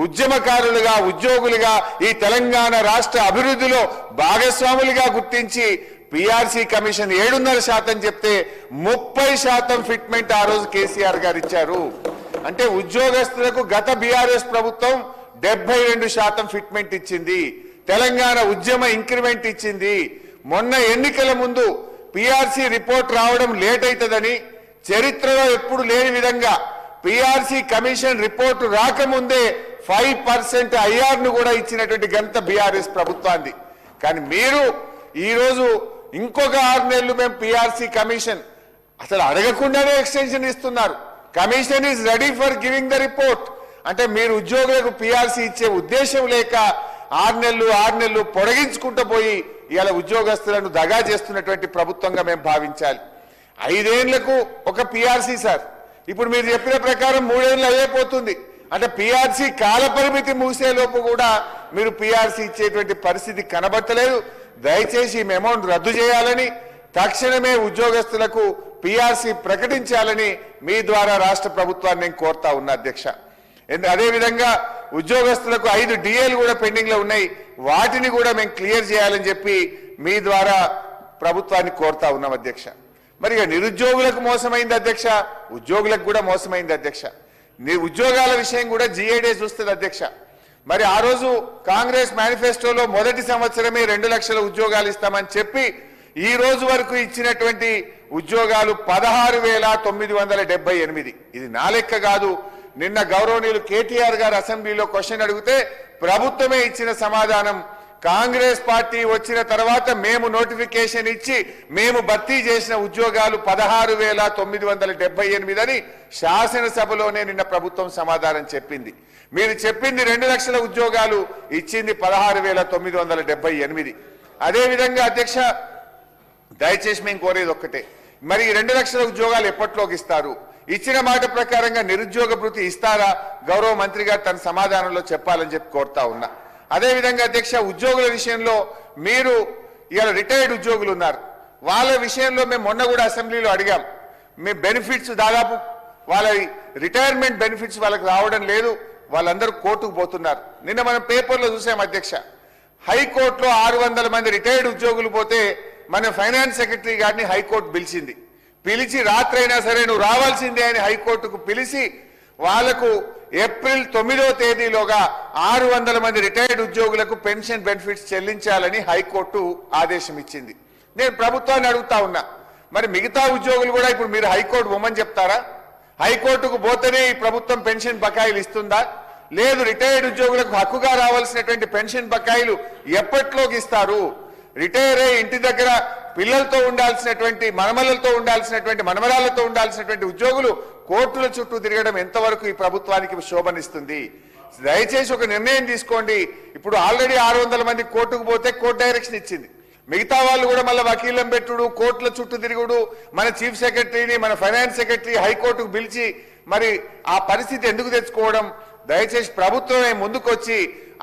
ఉద్యమకారులుగా, ఉద్యోగులుగా ఈ తెలంగాణ రాష్ట్ర అభివృద్ధిలో భాగస్వాములుగా గుర్తించి పిఆర్సీ కమిషన్ 7.5% చెప్తే 30% ఫిట్మెంట్ ఆ రోజు కేసీఆర్ గారు ఇచ్చారు. అంటే ఉద్యోగస్తులకు గత బీఆర్ఎస్ ప్రభుత్వం 72% ఫిట్మెంట్ ఇచ్చింది, తెలంగాణ ఉద్యమ ఇంక్రిమెంట్ ఇచ్చింది. మొన్న ఎన్నికల ముందు పిఆర్సీ రిపోర్ట్ రావడం లేట్ అవుతుందని చరిత్రలో ఎప్పుడు లేని విధంగా పిఆర్సీ కమిషన్ రిపోర్టు రాకముందే 5% ఐఆర్ను కూడా ఇచ్చినటువంటి ఘనత బీఆర్ఎస్ ప్రభుత్వాన్ని. కానీ మీరు ఈరోజు ఇంకొక 6 నెలలు మేము పిఆర్సీ కమిషన్ అసలు అడగకుండానే ఎక్స్టెన్షన్ ఇస్తున్నారు. Commission is ready for giving the report. అంటే మీరు ఉద్యోగులకు పిఆర్సీ ఇచ్చే ఉద్దేశం లేక 6 నెలలు పొడిగించుకుంటూ పోయి ఇవాళ ఉద్యోగస్తులను దగా చేస్తున్నటువంటి ప్రభుత్వంగా మేము భావించాలి. 5 ఏళ్లకు ఒక పిఆర్సీ సార్, ఇప్పుడు మీరు చెప్పిన ప్రకారం 3 ఏళ్ళు అయిపోతుంది. అంటే పిఆర్సీ కాల పరిమితి ముగిసేలోపు కూడా మీరు పిఆర్సీ ఇచ్చేటువంటి పరిస్థితి కనబడతలేదు. దయచేసి ఈ అమౌంట్ రద్దు చేయాలని, తక్షణమే ఉద్యోగస్తులకు పిఆర్సీ ప్రకటించాలని మీ ద్వారా రాష్ట్ర ప్రభుత్వాన్ని నేను కోరుతా ఉన్నా అధ్యక్ష. అదేవిధంగా ఉద్యోగస్తులకు 5 డిఏలు కూడా పెండింగ్ లో ఉన్నాయి, వాటిని కూడా మేము క్లియర్ చేయాలని చెప్పి మీ ద్వారా ప్రభుత్వాన్ని కోరుతా ఉన్నాం అధ్యక్ష. మరి నిరుద్యోగులకు మోసమైంది అధ్యక్ష, ఉద్యోగులకు కూడా మోసమైంది అధ్యక్ష. ఉద్యోగాల విషయం కూడా జిఏడే చూస్తుంది అధ్యక్ష. మరి ఆ రోజు కాంగ్రెస్ మేనిఫెస్టోలో మొదటి సంవత్సరమే 2 లక్షల ఉద్యోగాలు ఇస్తామని చెప్పి ఈ రోజు వరకు ఇచ్చినటువంటి ఉద్యోగాలు 16,978. ఇది నా లెక్క కాదు. నిన్న గౌరవనీయులు కేటీఆర్ గారు అసెంబ్లీలో క్వశ్చన్ అడిగితే ప్రభుత్వమే ఇచ్చిన సమాధానం, కాంగ్రెస్ పార్టీ వచ్చిన తర్వాత మేము నోటిఫికేషన్ ఇచ్చి మేము భర్తీ చేసిన ఉద్యోగాలు 16,978 అని శాసనసభలోనే నిన్న ప్రభుత్వం సమాధానం చెప్పింది. మీరు చెప్పింది 2 లక్షల ఉద్యోగాలు, ఇచ్చింది 16,978. అదేవిధంగా అధ్యక్ష దయచేసి మేము కోరేది ఒక్కటే, మరి 2 లక్షల ఉద్యోగాలు ఎప్పట్లోకి ఇస్తారు? ఇచ్చిన మాట ప్రకారంగా నిరుద్యోగ భృతి ఇస్తారా? గౌరవ మంత్రి గారు తన సమాధానంలో చెప్పాలని చెప్పి కోరుతా ఉన్నా. అదేవిధంగా అధ్యక్ష ఉద్యోగుల విషయంలో మీరు ఇవాళ రిటైర్డ్ ఉద్యోగులు ఉన్నారు, వాళ్ళ విషయంలో మేము మొన్న కూడా అసెంబ్లీలో అడిగాం. మీ బెనిఫిట్స్ దాదాపు వాళ్ళ రిటైర్మెంట్ బెనిఫిట్స్ వాళ్ళకి రావడం లేదు, వాళ్ళందరూ కోర్టుకు పోతున్నారు. నిన్న మనం పేపర్లో చూసాం అధ్యక్ష, హైకోర్టులో 600 మంది రిటైర్డ్ ఉద్యోగులు పోతే మన ఫైనాన్స్ సెక్రటరీ గారిని హైకోర్టు పిలిచి రాత్రైనా సరే నువ్వు రావాల్సిందే అని హైకోర్టుకు పిలిచి వాళ్లకు ఏప్రిల్ 9వ తేదీలోగా 600 మంది రిటైర్డ్ ఉద్యోగులకు పెన్షన్ బెనిఫిట్స్ చెల్లించాలని హైకోర్టు ఆదేశం ఇచ్చింది. నేను ప్రభుత్వాన్ని అడుగుతా ఉన్నా, మరి మిగతా ఉద్యోగులు కూడా ఇప్పుడు మీరు హైకోర్టు పోమని చెప్తారా? హైకోర్టుకు పోతేనే ఈ ప్రభుత్వం పెన్షన్ బకాయిలు ఇస్తుందా? లేదు, రిటైర్డ్ ఉద్యోగులకు హక్కుగా రావాల్సినటువంటి పెన్షన్ బకాయిలు ఎప్పట్లోకి ఇస్తారు? రిటైర్ అయ్యి ఇంటి దగ్గర పిల్లలతో ఉండాల్సినటువంటి, మనమలతో ఉండాల్సినటువంటి, మనమరాలతో ఉండాల్సినటువంటి ఉద్యోగులు కోర్టుల చుట్టూ తిరగడం ఎంతవరకు ఈ ప్రభుత్వానికి శోభనిస్తుంది? దయచేసి ఒక నిర్ణయం తీసుకోండి. ఇప్పుడు ఆల్రెడీ 600 మంది కోర్టుకు పోతే కోర్టు డైరెక్షన్ ఇచ్చింది, మిగతా వాళ్ళు కూడా మళ్ళీ వకీలం పెట్టుడు, కోర్టుల చుట్టూ తిరుగుడు, మన చీఫ్ సెక్రటరీని, మన ఫైనాన్స్ సెక్రటరీ హైకోర్టుకు పిలిచి మరి ఆ పరిస్థితి ఎందుకు తెచ్చుకోవడం? దయచేసి ప్రభుత్వమే ముందుకొచ్చి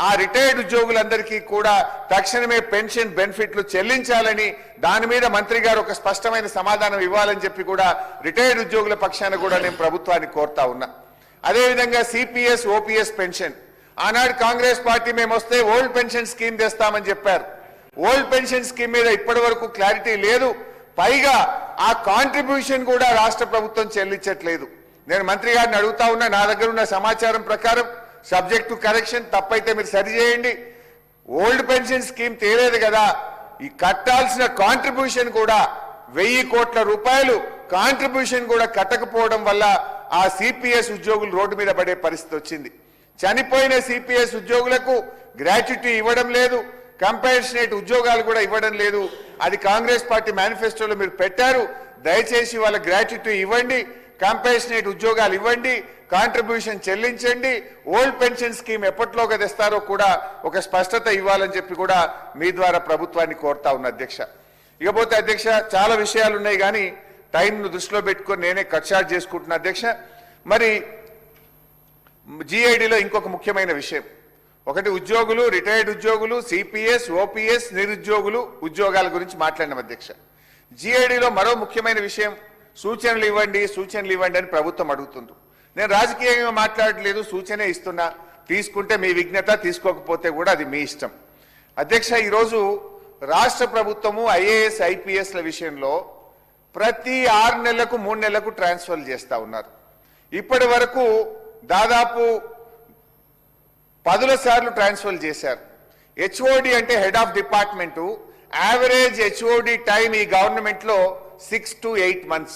ఆ రిటైర్డ్ ఉద్యోగులందరికీ కూడా తక్షణమే పెన్షన్ బెనిఫిట్లు చెల్లించాలని, దాని మీద మంత్రి గారు ఒక స్పష్టమైన సమాధానం ఇవ్వాలని చెప్పి కూడా రిటైర్డ్ ఉద్యోగుల పక్షాన కూడా నేను ప్రభుత్వాన్ని కోరుతా ఉన్నా. అదేవిధంగా సిపిఎస్, ఓపీఎస్ పెన్షన్ ఆనాడు కాంగ్రెస్ పార్టీ మేము వస్తే ఓల్డ్ పెన్షన్ స్కీమ్ తెస్తామని చెప్పారు. ఓల్డ్ పెన్షన్ స్కీమ్ మీద ఇప్పటి వరకు క్లారిటీ లేదు, పైగా ఆ కాంట్రిబ్యూషన్ కూడా రాష్ట్ర ప్రభుత్వం చెల్లించట్లేదు. నేను మంత్రి గారిని అడుగుతా ఉన్నా, నా దగ్గర ఉన్న సమాచారం ప్రకారం సబ్జెక్ట్ టు కరెక్షన్, తప్పైతే మీరు సరి చేయండి. ఓల్డ్ పెన్షన్ స్కీమ్ తేలేదు కదా, ఈ కట్టాల్సిన కాంట్రిబ్యూషన్ కూడా 1000 కోట్ల రూపాయలు కాంట్రిబ్యూషన్ కూడా కట్టకపోవడం వల్ల ఆ సిపిఎస్ ఉద్యోగులు రోడ్డు మీద పడే పరిస్థితి వచ్చింది. చనిపోయిన సిపిఎస్ ఉద్యోగులకు గ్రాట్యుటీ ఇవ్వడం లేదు, కంపాషనేట్ ఉద్యోగాలు కూడా ఇవ్వడం లేదు. అది కాంగ్రెస్ పార్టీ మేనిఫెస్టోలో మీరు పెట్టారు. దయచేసి వాళ్ళ గ్రాట్యుటీ ఇవ్వండి, కంపాషనేట్ ఉద్యోగాలు ఇవ్వండి, కాంట్రిబ్యూషన్ చెల్లించండి. ఓల్డ్ పెన్షన్ స్కీమ్ ఎప్పట్లోగా తెస్తారో కూడా ఒక స్పష్టత ఇవ్వాలని చెప్పి కూడా మీ ద్వారా ప్రభుత్వాన్ని కోరుతా ఉన్న అధ్యక్ష. ఇకపోతే అధ్యక్ష చాలా విషయాలు ఉన్నాయి కానీ టైంను దృష్టిలో పెట్టుకొని నేనే కట్ షార్ట్ చేసుకుంటున్నా అధ్యక్ష. మరి జిఐడిలో ఇంకొక ముఖ్యమైన విషయం, ఒకటి ఉద్యోగులు, రిటైర్డ్ ఉద్యోగులు, సిపిఎస్, ఓపీఎస్, నిరుద్యోగులు ఉద్యోగాల గురించి మాట్లాడినాం అధ్యక్ష. జిఐడిలో మరో ముఖ్యమైన విషయం, సూచనలు ఇవ్వండి అని ప్రభుత్వం అడుగుతుంది. నేను రాజకీయంగా మాట్లాడలేదు, సూచనే ఇస్తున్నా. తీసుకుంటే మీ విజ్ఞత, తీసుకోకపోతే కూడా అది మీ ఇష్టం అధ్యక్ష. ఈరోజు రాష్ట్ర ప్రభుత్వము ఐఏఎస్ ఐపీఎస్ల విషయంలో ప్రతి 6 నెలలకు 3 నెలలకు ట్రాన్స్ఫర్లు చేస్తూ ఉన్నారు. ఇప్పటి వరకు దాదాపు 10 సార్లు ట్రాన్స్ఫర్ చేశారు. హెచ్ఓడి అంటే head of department, average HOD time ఈ గవర్నమెంట్ లో 6 to 8 months.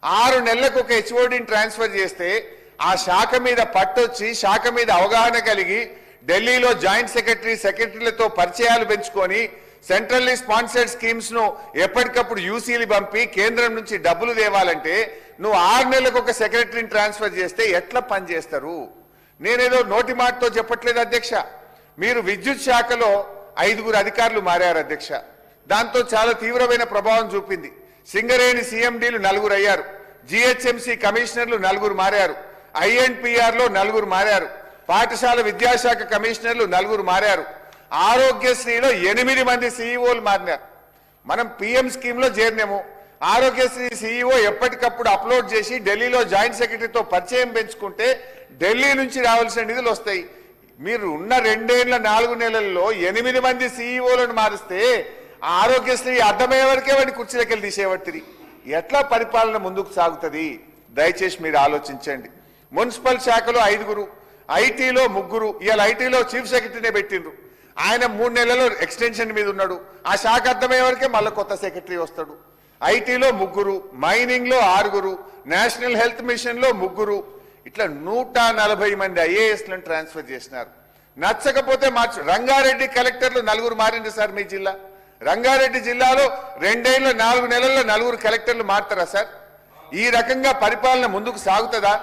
6 నెలలకు ఒక హెచ్ఓడిని ట్రాన్స్ఫర్ చేస్తే ఆ శాఖ మీద పట్టొచ్చి, శాఖ మీద అవగాహన కలిగి, ఢిల్లీలో జాయింట్ సెక్రటరీలతో పరిచయాలు పెంచుకొని, సెంట్రల్లీ స్పాన్సర్డ్ స్కీమ్స్ ను ఎప్పటికప్పుడు యూసీలు పంపి కేంద్రం నుంచి డబ్బులు తేవాలంటే నువ్వు 6 నెలలకు ఒక సెక్రటరీని ట్రాన్స్ఫర్ చేస్తే ఎట్లా పనిచేస్తారు? నేనేదో నోటి మాటతో చెప్పట్లేదు అధ్యక్ష. మీరు విద్యుత్ శాఖలో 5 అధికారులు మారారు అధ్యక్ష. దాంతో చాలా తీవ్రమైన ప్రభావం చూపింది. సింగరేణి సిఎండీలు 4 అయ్యారు, జిహెచ్ఎంసీ కమిషనర్లు 4 మారారు, ఐఎన్పిఆర్ లో 4 మారారు, పాఠశాల విద్యాశాఖ కమిషనర్లు 4 మారారు, ఆరోగ్యశ్రీలో 8 మంది సీఈఓలు మారినారు. మనం పిఎం స్కీమ్ లో చేరినాము. ఆరోగ్యశ్రీ సీఈఓ ఎప్పటికప్పుడు అప్లోడ్ చేసి ఢిల్లీలో జాయింట్ సెక్రటరీతో పరిచయం పెంచుకుంటే ఢిల్లీ నుంచి రావాల్సిన నిధులు వస్తాయి. మీరు ఉన్న 2 ఏళ్ల 4 నెలల్లో 8 మంది సీఈఓలను మారిస్తే ఆరోగ్యశ్రీ అర్థమయ్యే వరకే వాడి కుర్చీలకెళ్ళి తీసేవట్టిరి. ఎట్లా పరిపాలన ముందుకు సాగుతుంది? దయచేసి మీరు ఆలోచించండి. మున్సిపల్ శాఖలో 5, ఐటీలో 3. ఇవాళ ఐటీలో చీఫ్ సెక్రటరీనే పెట్టిండ్రు. ఆయన 3 నెలలు ఎక్స్టెన్షన్ మీద ఉన్నాడు. ఆ శాఖ అర్థమయ్యే వరకే మళ్ళీ కొత్త సెక్రటరీ వస్తాడు. ఐటీలో 3, మైనింగ్ లో 6, నేషనల్ హెల్త్ మిషన్ లో 3, ఇట్లా 140 మంది ఐఏఎస్లను ట్రాన్స్ఫర్ చేసినారు. నచ్చకపోతే మార్చు. రంగారెడ్డి కలెక్టర్లు 4 మారింది సార్ మీ జిల్లా. రంగారెడ్డి జిల్లాలో 2 ఏళ్ల 4 నెలల్లో 4 కలెక్టర్లు మారుతారా సార్? ఈ రకంగా పరిపాలన ముందుకు సాగుతుందా?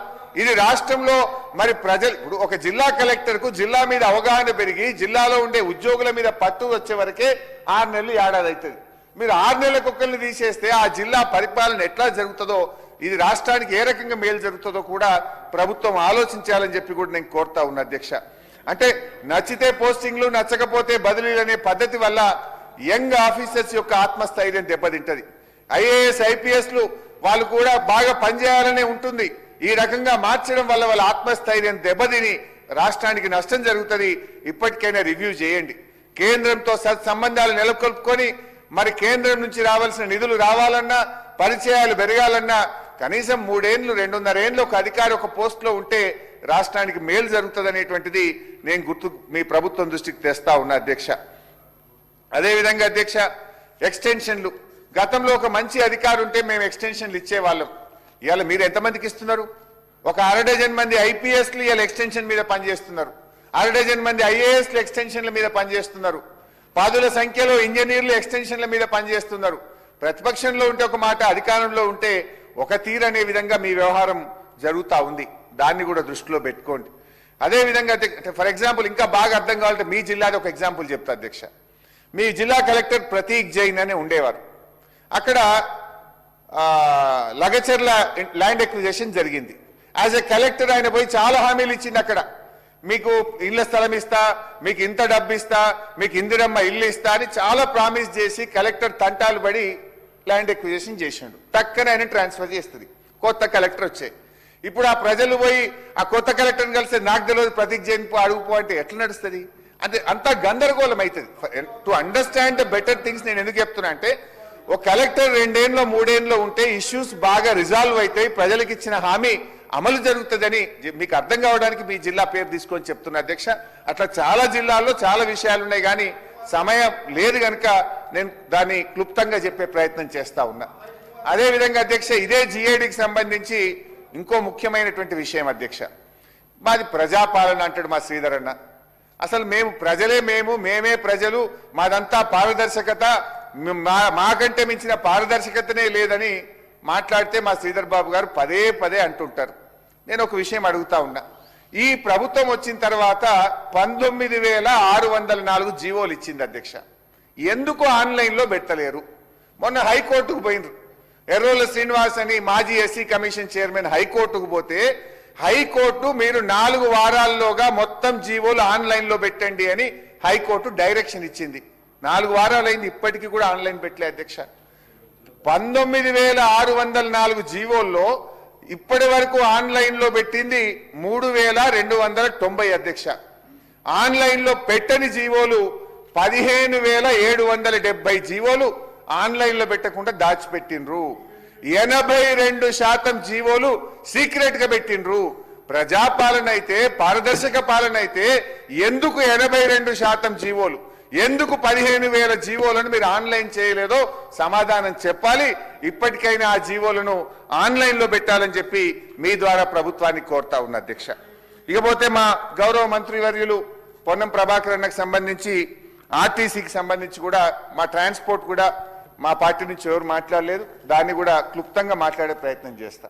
ఇది రాష్ట్రంలో మరి ప్రజలు ఇప్పుడు ఒక జిల్లా కలెక్టర్ కు జిల్లా మీద అవగాహన పెరిగి జిల్లాలో ఉండే ఉద్యోగుల మీద పట్టు వచ్చే వరకే 6 నెలలు ఏడాది అవుతుంది. మీరు 6 నెలలకు ఒక్కరిని తీసేస్తే ఆ జిల్లా పరిపాలన ఎట్లా జరుగుతుందో, ఇది రాష్ట్రానికి ఏ రకంగా మేలు జరుగుతుందో కూడా ప్రభుత్వం ఆలోచించాలని చెప్పి కూడా నేను కోరుతా ఉన్నా అధ్యక్ష. అంటే నచ్చితే పోస్టింగ్లు, నచ్చకపోతే బదిలీలు అనే పద్ధతి వల్ల యంగ్ ఆఫీసర్స్ యొక్క ఆత్మస్థైర్యం దెబ్బతింటది. ఐఏఎస్ ఐపీఎస్లు వాళ్ళు కూడా బాగా పనిచేయాలనే ఉంటుంది. ఈ రకంగా మార్చడం వల్ల వాళ్ళ ఆత్మస్థైర్యం దెబ్బతిని రాష్ట్రానికి నష్టం జరుగుతుంది. ఇప్పటికైనా రివ్యూ చేయండి. కేంద్రంతో సత్సంబంధాలు నెలకొల్పుకొని మరి కేంద్రం నుంచి రావాల్సిన నిధులు రావాలన్నా, పరిచయాలు పెరగాలన్నా కనీసం 3 ఏళ్లు 2.5 ఏళ్లు ఒక అధికారి ఒక పోస్ట్ లో ఉంటే రాష్ట్రానికి మేలు జరుగుతుంది అనేటువంటిది నేను మీ ప్రభుత్వం దృష్టికి తెస్తా ఉన్నా అధ్యక్ష. అదేవిధంగా అధ్యక్ష, ఎక్స్టెన్షన్లు. గతంలో ఒక మంచి అధికారి ఉంటే మేము ఎక్స్టెన్షన్లు ఇచ్చేవాళ్ళం. ఇవాళ మీరు ఎంతమందికి ఇస్తున్నారు? ఒక 1/2 డజన్ మంది ఐపీఎస్లు ఇవాళ ఎక్స్టెన్షన్ మీద పనిచేస్తున్నారు. 1/2 డజన్ మంది ఐఏఎస్లు ఎక్స్టెన్షన్ల మీద పనిచేస్తున్నారు. 10ల సంఖ్యలో ఇంజనీర్లు ఎక్స్టెన్షన్ల మీద పనిచేస్తున్నారు. ప్రతిపక్షంలో ఉంటే ఒక మాట, అధికారంలో ఉంటే ఒక తీరు అనే విధంగా మీ వ్యవహారం జరుగుతూ ఉంది. దాన్ని కూడా దృష్టిలో పెట్టుకోండి. అదేవిధంగా ఫర్ ఎగ్జాంపుల్ ఇంకా బాగా అర్థం కావాలంటే మీ జిల్లాది ఒక ఎగ్జాంపుల్ చెప్తా అధ్యక్ష. మీ జిల్లా కలెక్టర్ ప్రతీక్ జైన్ అని ఉండేవారు. అక్కడ లగచర్ల ల్యాండ్ ఎక్విజిషన్ జరిగింది. యాజ్ ఎ కలెక్టర్ ఆయన పోయి చాలా హామీలు ఇచ్చింది. అక్కడ మీకు ఇళ్ల స్థలం ఇస్తా, మీకు ఇంత డబ్బు ఇస్తా, మీకు ఇందిరమ్మ ఇల్లు ఇస్తా అని చాలా ప్రామిస్ చేసి కలెక్టర్ తంటాలు పడి ల్యాండ్ ఎక్విజిషన్ చేసిండు. టక్కన ఆయన ట్రాన్స్ఫర్ చేస్తుంది. కొత్త కలెక్టర్ వచ్చాయి. ఇప్పుడు ఆ ప్రజలు పోయి ఆ కొత్త కలెక్టర్ని కలిసి నాకు తెలియదు ప్రతీక్ జైన్ అడుగుపో అంటే ఎట్లా నడుస్తుంది? అంటే అంతా గందరగోళం అవుతుంది. To understand the better things నేను ఎందుకు చెప్తున్నా అంటే, ఒక కలెక్టర్ 2 ఏళ్ళలో 3 ఏళ్ళలో ఉంటే ఇష్యూస్ బాగా రిజాల్వ్ అవుతాయి, ప్రజలకు ఇచ్చిన హామీ అమలు జరుగుతుందని మీకు అర్థం కావడానికి మీ జిల్లా పేరు తీసుకొని చెప్తున్నా అధ్యక్ష. అట్లా చాలా జిల్లాల్లో చాలా విషయాలు ఉన్నాయి, కానీ సమయం లేదు కనుక నేను దాన్ని క్లుప్తంగా చెప్పే ప్రయత్నం చేస్తా ఉన్నా. అదేవిధంగా అధ్యక్ష, ఇదే జిఏడికి సంబంధించి ఇంకో ముఖ్యమైనటువంటి విషయం అధ్యక్ష. మాది ప్రజాపాలన అంటాడు మా శ్రీధర్ అన్న. అసలు మేము ప్రజలే, మేమే ప్రజలు, మాదంతా పారదర్శకత, మాకంటే మించిన పారదర్శకతనే లేదని మాట్లాడితే మా శ్రీధర్ బాబు గారు పదే పదే అంటుంటారు. నేను ఒక విషయం అడుగుతా ఉన్నా. ఈ ప్రభుత్వం వచ్చిన తర్వాత 19,604 జీవోలు ఇచ్చింది అధ్యక్ష. ఎందుకు ఆన్లైన్లో పెట్టలేరు? మొన్న హైకోర్టుకు పోయినరు. ఎర్రోల శ్రీనివాస్ అని మాజీ ఎస్సీ కమిషన్ చైర్మన్ హైకోర్టుకు పోతే హైకోర్టు మీరు 4 వారాల్లోగా మొత్తం జీవోలు ఆన్లైన్లో పెట్టండి అని హైకోర్టు డైరెక్షన్ ఇచ్చింది. 4 వారాలైంది, ఇప్పటికీ కూడా ఆన్లైన్ పెట్టలే అధ్యక్ష. 19,604 జీవోల్లో ఇప్పటి వరకు ఆన్లైన్లో పెట్టింది 3,290 అధ్యక్ష. ఆన్లైన్లో పెట్టని జీవోలు 15,770 జీవోలు ఆన్లైన్లో పెట్టకుండా దాచిపెట్టిండ్రు. 82% జీవోలు సీక్రెట్ గా పెట్టిండ్రు. ప్రజాపాలన అయితే, పారదర్శక పాలన అయితే ఎందుకు 82% జీవోలు, ఎందుకు 15,000 జీవోలను మీరు ఆన్లైన్ చేయలేదో సమాధానం చెప్పాలి. ఇప్పటికైనా ఆ జీవోలను ఆన్లైన్లో పెట్టాలని చెప్పి మీ ద్వారా ప్రభుత్వాన్ని కోరుతా ఉన్న అధ్యక్ష. ఇకపోతే మా గౌరవ మంత్రివర్యులు పొన్నం ప్రభాకర్ అన్నకు సంబంధించి ఆర్టీసీకి సంబంధించి కూడా, మా ట్రాన్స్పోర్ట్ కూడా మా పార్టీ నుంచి ఎవరు మాట్లాడలేదు, దాన్ని కూడా క్లుప్తంగా మాట్లాడే ప్రయత్నం చేస్తా.